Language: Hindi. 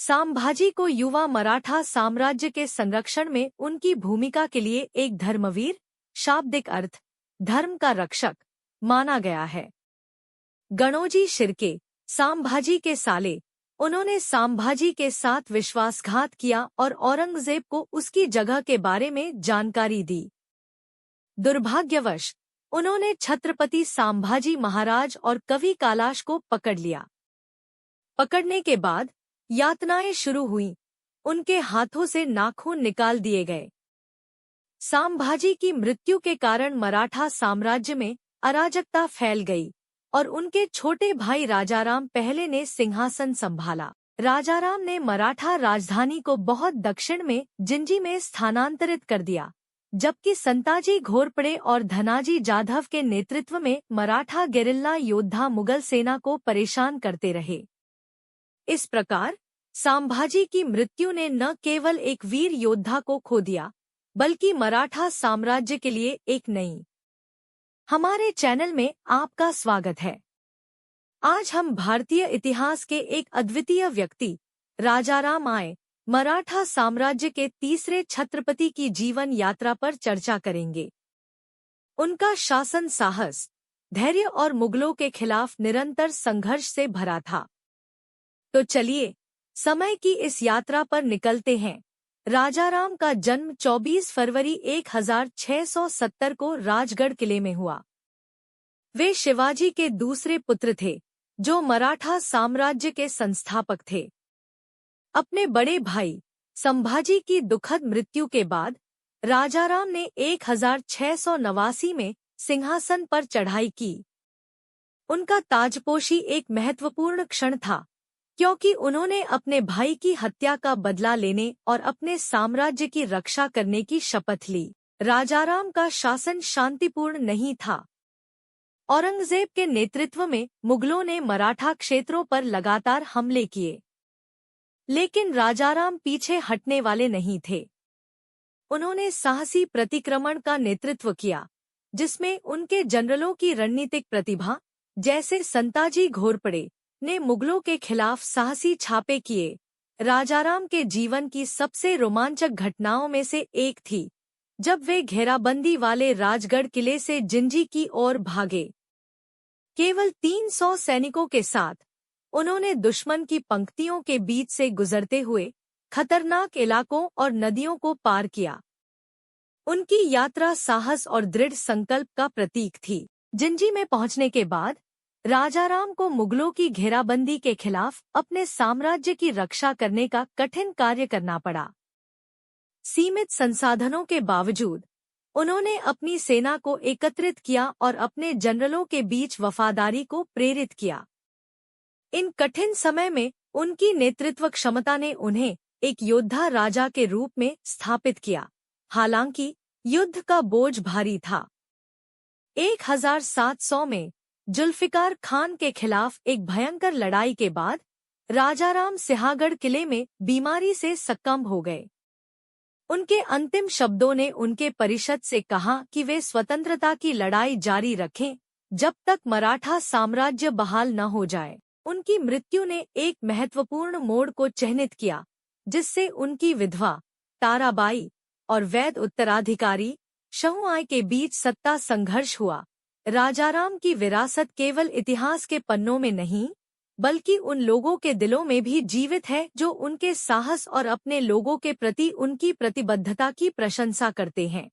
संभाजी को युवा मराठा साम्राज्य के संरक्षण में उनकी भूमिका के लिए एक धर्मवीर, शाब्दिक अर्थ धर्म का रक्षक, माना गया है। गणोजी शिर्के, संभाजी के साले, उन्होंने संभाजी के साथ विश्वासघात किया और औरंगजेब को उसकी जगह के बारे में जानकारी दी। दुर्भाग्यवश उन्होंने छत्रपति संभाजी महाराज और कवि कालाश को पकड़ लिया। पकड़ने के बाद यातनाएं शुरू हुईं, उनके हाथों से नाखून निकाल दिए गए। संभाजी की मृत्यु के कारण मराठा साम्राज्य में अराजकता फैल गई और उनके छोटे भाई राजाराम पहले ने सिंहासन संभाला। राजाराम ने मराठा राजधानी को बहुत दक्षिण में जिंजी में स्थानांतरित कर दिया, जबकि संताजी घोरपड़े और धनाजी जाधव के नेतृत्व में मराठा गेरिल्ला योद्धा मुगल सेना को परेशान करते रहे। इस प्रकार संभाजी की मृत्यु ने न केवल एक वीर योद्धा को खो दिया, बल्कि मराठा साम्राज्य के लिए एक नई। हमारे चैनल में आपका स्वागत है। आज हम भारतीय इतिहास के एक अद्वितीय व्यक्ति राजाराम आए मराठा साम्राज्य के तीसरे छत्रपति की जीवन यात्रा पर चर्चा करेंगे। उनका शासन साहस, धैर्य और मुगलों के खिलाफ निरंतर संघर्ष से भरा था। तो चलिए समय की इस यात्रा पर निकलते हैं। राजाराम का जन्म 24 फरवरी 1670 को राजगढ़ किले में हुआ। वे शिवाजी के दूसरे पुत्र थे, जो मराठा साम्राज्य के संस्थापक थे। अपने बड़े भाई संभाजी की दुखद मृत्यु के बाद राजाराम ने 1689 में सिंहासन पर चढ़ाई की। उनका ताजपोशी एक महत्वपूर्ण क्षण था, क्योंकि उन्होंने अपने भाई की हत्या का बदला लेने और अपने साम्राज्य की रक्षा करने की शपथ ली। राजाराम का शासन शांतिपूर्ण नहीं था। औरंगजेब के नेतृत्व में मुगलों ने मराठा क्षेत्रों पर लगातार हमले किए, लेकिन राजाराम पीछे हटने वाले नहीं थे। उन्होंने साहसी प्रतिक्रमण का नेतृत्व किया, जिसमें उनके जनरलों की रणनीतिक प्रतिभा, जैसे संताजी घोरपड़े, ने मुगलों के खिलाफ साहसी छापे किए। राजाराम के जीवन की सबसे रोमांचक घटनाओं में से एक थी जब वे घेराबंदी वाले राजगढ़ किले से जिंजी की ओर भागे। केवल 300 सैनिकों के साथ उन्होंने दुश्मन की पंक्तियों के बीच से गुजरते हुए खतरनाक इलाकों और नदियों को पार किया। उनकी यात्रा साहस और दृढ़ संकल्प का प्रतीक थी। जिंजी में पहुंचने के बाद राजाराम को मुगलों की घेराबंदी के खिलाफ अपने साम्राज्य की रक्षा करने का कठिन कार्य करना पड़ा। सीमित संसाधनों के बावजूद उन्होंने अपनी सेना को एकत्रित किया और अपने जनरलों के बीच वफादारी को प्रेरित किया। इन कठिन समय में उनकी नेतृत्व क्षमता ने उन्हें एक योद्धा राजा के रूप में स्थापित किया। हालांकि युद्ध का बोझ भारी था। 1700 में जुल्फिकार खान के खिलाफ एक भयंकर लड़ाई के बाद राजाराम सिंहागढ़ किले में बीमारी से सक्कम हो गए। उनके अंतिम शब्दों ने उनके परिषद से कहा कि वे स्वतंत्रता की लड़ाई जारी रखें जब तक मराठा साम्राज्य बहाल न हो जाए। उनकी मृत्यु ने एक महत्वपूर्ण मोड़ को चिह्नित किया, जिससे उनकी विधवा ताराबाई और वैध उत्तराधिकारी शहुआई के बीच सत्ता संघर्ष हुआ। राजाराम की विरासत केवल इतिहास के पन्नों में नहीं, बल्कि उन लोगों के दिलों में भी जीवित है जो उनके साहस और अपने लोगों के प्रति उनकी प्रतिबद्धता की प्रशंसा करते हैं।